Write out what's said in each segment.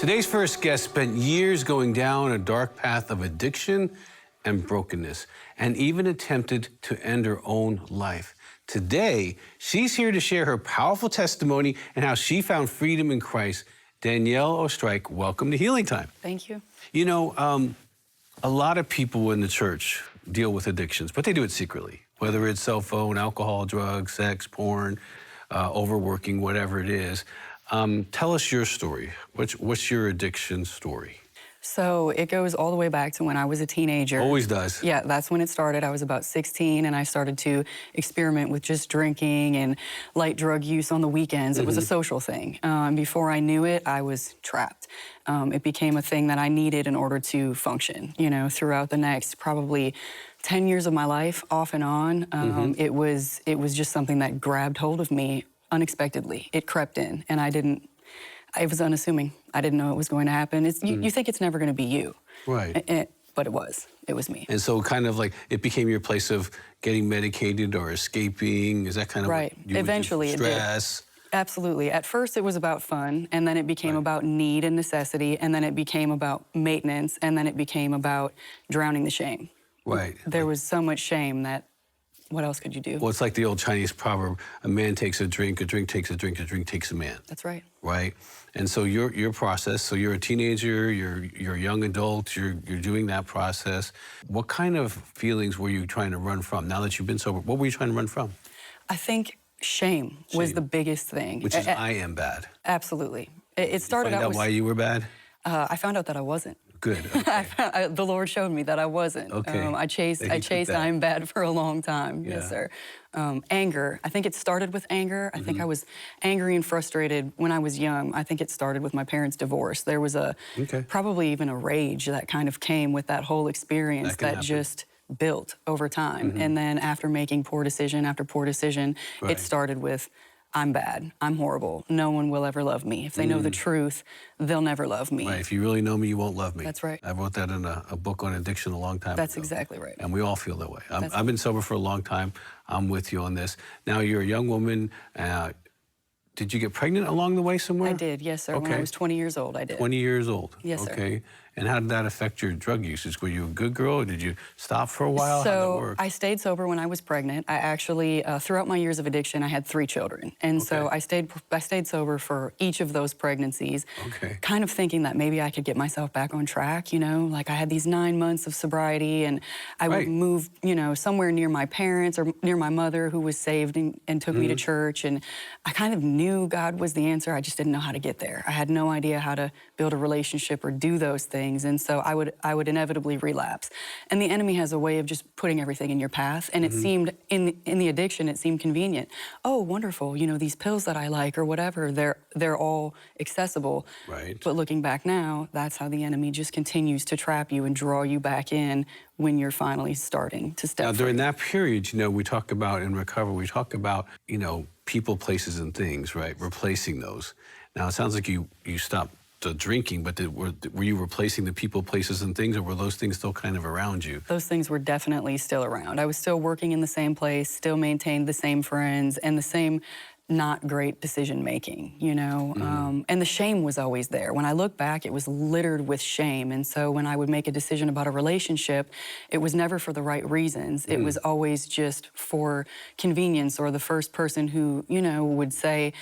Today's first guest spent years going down a dark path of addiction and brokenness, and even attempted to end her own life. Today, she's here to share her powerful testimony and how she found freedom in Christ. Danielle Oestreich, welcome to Healing Time. Thank you. You know, a lot of people in the church deal with addictions, but they do it secretly, whether it's cell phone, alcohol, drugs, sex, porn, overworking, whatever it is. Tell us your story. What's your addiction story? So it goes all the way back to when I was a teenager. Always does. Yeah, that's when it started. I was about 16 and I started to experiment with just drinking and light drug use on the weekends. It was a social thing. Before I knew it, I was trapped. It became a thing that I needed in order to function, you know, throughout the next probably 10 years of my life, off and on. It was just something that grabbed hold of me unexpectedly. It crept in and I was unassuming. I didn't know it was going to happen. You think it's never going to be you. Right. But it was. It was me. And so kind of like it became your place of getting medicated or escaping? Is that kind of right. What you Eventually would do? Stress? It did. Absolutely. At first it was about fun, and then it became about need and necessity, and then it became about maintenance, and then it became about drowning the shame. Right. There was so much shame that what else could you do? Well, it's like the old Chinese proverb, a man takes a drink takes a drink, a drink takes a man. That's right. Right? And so your process, so you're a teenager, you're a young adult, you're doing that process. What kind of feelings were you trying to run from? Now that you've been sober, what were you trying to run from? I think shame was the biggest thing. Which is I am bad. Absolutely. It started out with... why you were bad? I found out that I wasn't. Good. Okay. The Lord showed me that I wasn't. Okay. I chased I'm bad for a long time. Yeah. Yes, sir. Anger. I think it started with anger. I think I was angry and frustrated when I was young. I think it started with my parents' divorce. There was probably even a rage that kind of came with that whole experience that just built over time. And then after making poor decision after poor decision, it started with, I'm bad, I'm horrible, no one will ever love me. If they know the truth, they'll never love me. Right, if you really know me, you won't love me. That's right. I wrote that in a book on addiction a long time ago. That's exactly right. And we all feel that way. I've been sober for a long time. I'm with you on this. Now, you're a young woman. Did you get pregnant along the way somewhere? I did, yes, sir. Okay. When I was 20 years old, I did. 20 years old? Yes, sir. Okay. And how did that affect your drug usage? Were you a good girl, or did you stop for a while? How did that work? I stayed sober when I was pregnant. I actually, throughout my years of addiction, I had 3 children. And so I stayed sober for each of those pregnancies, kind of thinking that maybe I could get myself back on track, you know? Like I had these 9 months of sobriety, and I would move, you know, somewhere near my parents or near my mother who was saved and took me to church. And I kind of knew God was the answer. I just didn't know how to get there. I had no idea how to build a relationship or do those things. And so I would inevitably relapse. And the enemy has a way of just putting everything in your path. And it seemed, in the addiction, it seemed convenient. Oh, wonderful, you know, these pills that I like or whatever, they're all accessible. Right. But looking back now, that's how the enemy just continues to trap you and draw you back in when you're finally starting to step Now, free. during that period, you know, we talk about in recovery, we talk about, you know, people, places, and things, right? Replacing those. Now, it sounds like you stopped the drinking, but were you replacing the people, places, and things, or were those things still kind of around you? Those things were definitely still around. I was still working in the same place, still maintained the same friends, and the same not great decision making, you know? And the shame was always there. When I look back, it was littered with shame. And so when I would make a decision about a relationship, it was never for the right reasons. It was always just for convenience, or the first person who, you know, would say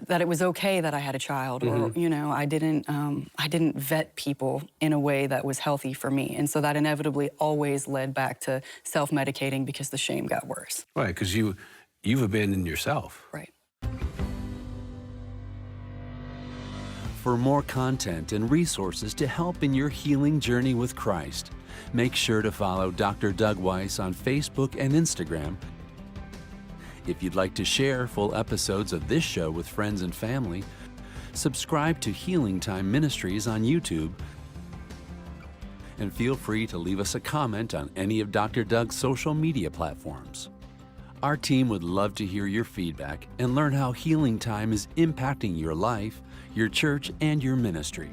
that it was okay that I had a child, or, you know, I didn't vet people in a way that was healthy for me. And so that inevitably always led back to self-medicating because the shame got worse. Right, because you've abandoned yourself. Right. For more content and resources to help in your healing journey with Christ, make sure to follow Dr. Doug Weiss on Facebook and Instagram. If you'd like to share full episodes of this show with friends and family, subscribe to Healing Time Ministries on YouTube, and feel free to leave us a comment on any of Dr. Doug's social media platforms. Our team would love to hear your feedback and learn how Healing Time is impacting your life, your church, and your ministry.